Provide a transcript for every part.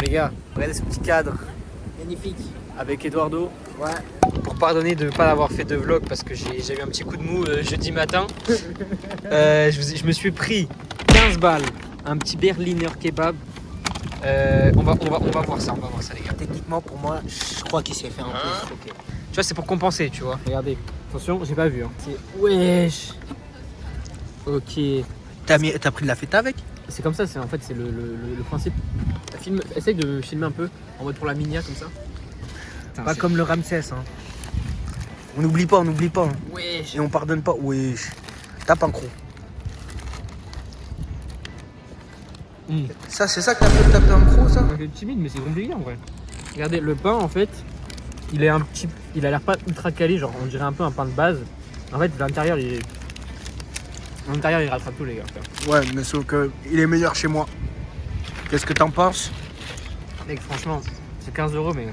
Les gars, regardez ce petit cadre. Magnifique. Avec Eduardo. Ouais. Pour pardonner de ne pas avoir fait de vlog parce que j'ai eu un petit coup de mou jeudi matin. Je me suis pris 15 balles. Un petit Berliner kebab. On va voir ça, les gars. Techniquement, pour moi, je crois qu'il s'est fait un peu. Ok. Tu vois, c'est pour compenser, tu vois. Regardez. Attention, j'ai pas vu. Hein. Wesh. Ok. T'as pris de la feta avec? C'est comme ça, en fait, c'est le principe. Essaye de filmer un peu en mode pour la minia comme ça. Putain, Pas comme le Ramsès. Hein. On n'oublie pas. Hein. Wesh. Et on pardonne pas. Wesh. Tape un croc. Ça, c'est ça que t'as fait taper un croc, ça? C'est timide, mais c'est compliqué en vrai. Regardez, le pain en fait, il a l'air pas ultra quali, genre on dirait un peu un pain de base. En fait, l'intérieur il rattrape tout, les gars. Ouais, mais sauf que il est meilleur chez moi. Qu'est-ce que t'en penses? Mec, franchement, c'est 15 €, mais.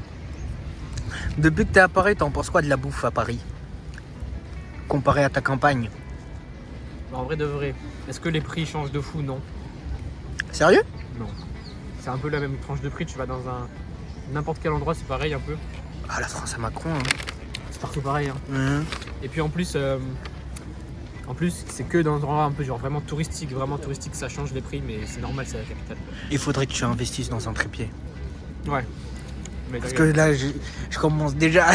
Depuis que t'es à Paris, t'en penses quoi de la bouffe à Paris? Comparé à ta campagne? En vrai de vrai, est-ce que les prix changent de fou? Non. Sérieux? Non. C'est un peu la même tranche de prix, tu vas dans n'importe quel endroit, c'est pareil un peu. Ah, la France à Macron. Hein. C'est partout pareil. Hein. Et puis en plus, c'est que dans un endroit un peu genre vraiment touristique, ça change les prix, mais c'est normal, c'est la capitale. Il faudrait que tu investisses dans un trépied. Ouais. Mais parce que là, je commence déjà.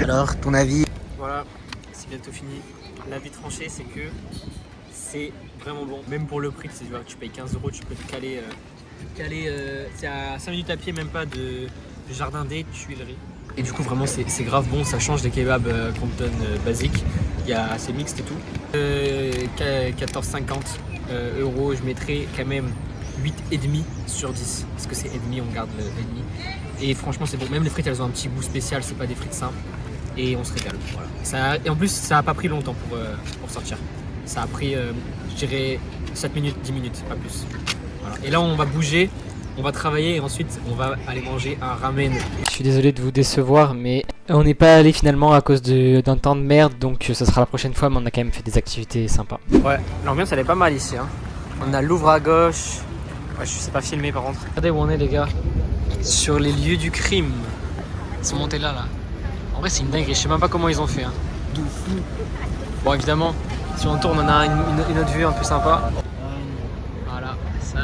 Alors, ton avis? Voilà, c'est bientôt fini. L'avis tranché, c'est que c'est vraiment bon. Même pour le prix, tu payes 15 €, tu peux te caler. C'est à 5 minutes à pied, même pas de Jardin des Tuileries. Et du coup, vraiment, c'est grave bon. Ça change des kebabs qu'on te donne basiques. C'est mixte et tout. 14,50 €, je mettrais quand même 8,5 sur 10. Parce que c'est et demi, on garde le et demi. Et franchement, c'est bon. Même les frites, elles ont un petit goût spécial. C'est pas des frites simples. Et on se régale. Voilà. Et en plus, ça a pas pris longtemps pour sortir. Ça a pris, je dirais, 7 minutes, 10 minutes, pas plus. Voilà. Et là, on va bouger, on va travailler et ensuite, on va aller manger un ramen. Je suis désolé de vous décevoir, mais on n'est pas allé finalement à cause d'un temps de merde, donc ça sera la prochaine fois, mais on a quand même fait des activités sympas. Ouais, l'ambiance, elle est pas mal ici. Hein. On a Louvre à gauche. Ouais, je sais pas filmer par contre. Regardez où on est, les gars. Sur les lieux du crime. Ils sont montés là. En vrai, c'est une dinguerie. Je sais même pas comment ils ont fait. Hein. De fou. Bon, évidemment, si on tourne, on a une autre vue un peu sympa. Voilà, ça.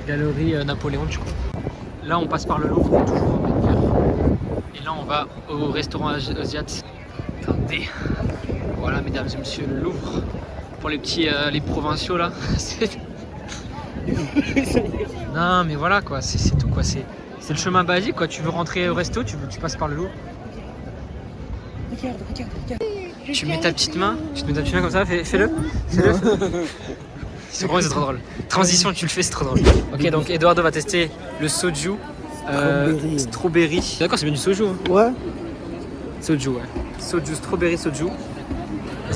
Galerie Napoléon, du coup. Là, on passe par le Louvre, toujours en pleine guerre. Et là, on va au restaurant Asiat. Attendez. Voilà, mesdames et messieurs, le Louvre. Pour les petits, les provinciaux là. Non, mais voilà quoi, c'est tout quoi. C'est le chemin basique quoi. Tu veux rentrer au resto, tu passes par le Louvre. Regarde. Tu mets ta petite main comme ça, fais-le. C'est trop drôle. Transition, tu le fais, c'est trop drôle. Ok, donc Eduardo va tester le soju. Strawberry. D'accord, c'est bien du soju. Hein. Ouais. Soju, ouais. Soju, strawberry soju.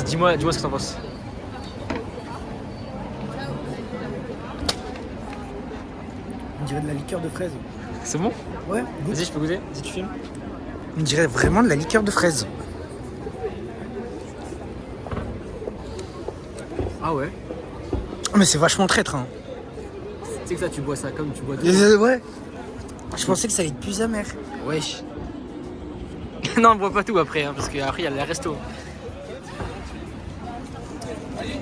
Dis-moi ce que t'en penses. On dirait de la liqueur de fraise. C'est bon? Ouais. Vas-y, je peux goûter? Vas-y, tu filmes. On dirait vraiment de la liqueur de fraise. Ah ouais? Mais c'est vachement traître. Hein. Tu sais que ça, tu bois ça comme tu bois. Ouais. Je pensais que ça allait être plus amer. Wesh. Non, on boit pas tout après, hein, parce qu'après il y a les restos.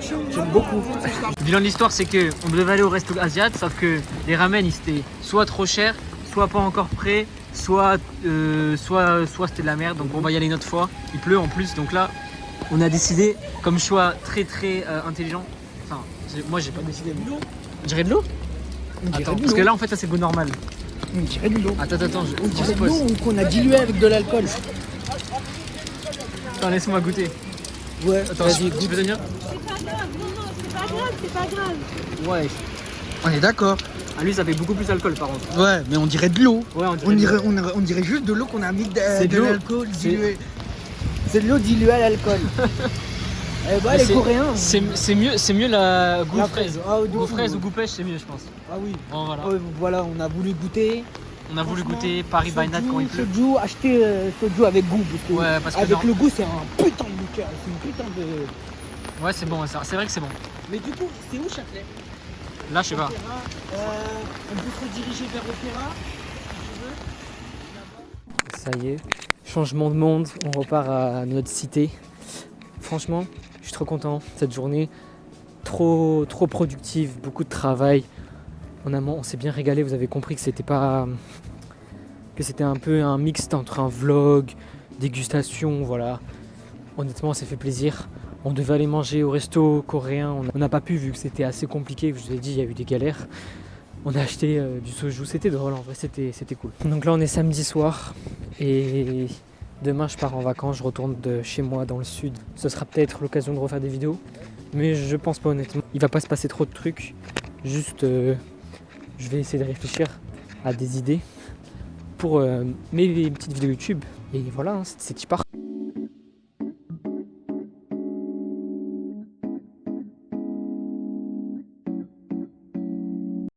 J'aime beaucoup. Le bilan de l'histoire, c'est que on devait aller au resto asiat, sauf que les ramen ils étaient soit trop chers, soit pas encore prêts, soit c'était de la merde. Donc on va y aller une autre fois. Il pleut en plus, donc là on a décidé, comme choix très intelligent. Enfin, moi j'ai pas décidé. On dirait de l'eau. Attends, parce que là en fait ça c'est goût normal. On dirait de l'eau. Attends, on dirait de l'eau qu'on a dilué avec de l'alcool. Attends, laisse-moi goûter. Ouais, attends, tu peux tenir? C'est pas grave. Ouais. On est d'accord. Ah, lui ça fait beaucoup plus d'alcool par contre. Ouais, mais on dirait de l'eau. Ouais, on dirait juste de l'eau qu'on a mis de l'alcool dilué. C'est de l'eau diluée à l'alcool. Les Coréens. C'est mieux la goût fraise. Goût fraise ou goût pêche, c'est mieux je pense. Ah oui. Bon, voilà. Voilà, on a voulu goûter. Paris by Night quand il pleut. Soju, acheter soju avec goût. Parce que avec le goût, c'est un putain de liqueur. C'est une putain de. Ouais, c'est bon, c'est vrai que c'est bon. Mais du coup, c'est où Châtelet? Là, je sais pas. On peut se rediriger vers Opéra, si tu veux. Ça y est, changement de monde, on repart à notre cité. Franchement, je suis trop content. Cette journée, trop productive, beaucoup de travail. On s'est bien régalé, vous avez compris que c'était un peu un mixte entre un vlog, dégustation, voilà. Honnêtement, on s'est fait plaisir. On devait aller manger au resto coréen, on n'a pas pu vu que c'était assez compliqué, je vous ai dit, il y a eu des galères. On a acheté du soju, c'était drôle en vrai, c'était cool. Donc là on est samedi soir et demain je pars en vacances, je retourne de chez moi dans le sud. Ce sera peut-être l'occasion de refaire des vidéos, mais je pense pas honnêtement. Il va pas se passer trop de trucs, juste je vais essayer de réfléchir à des idées pour mes petites vidéos YouTube. Et voilà, c'est y part.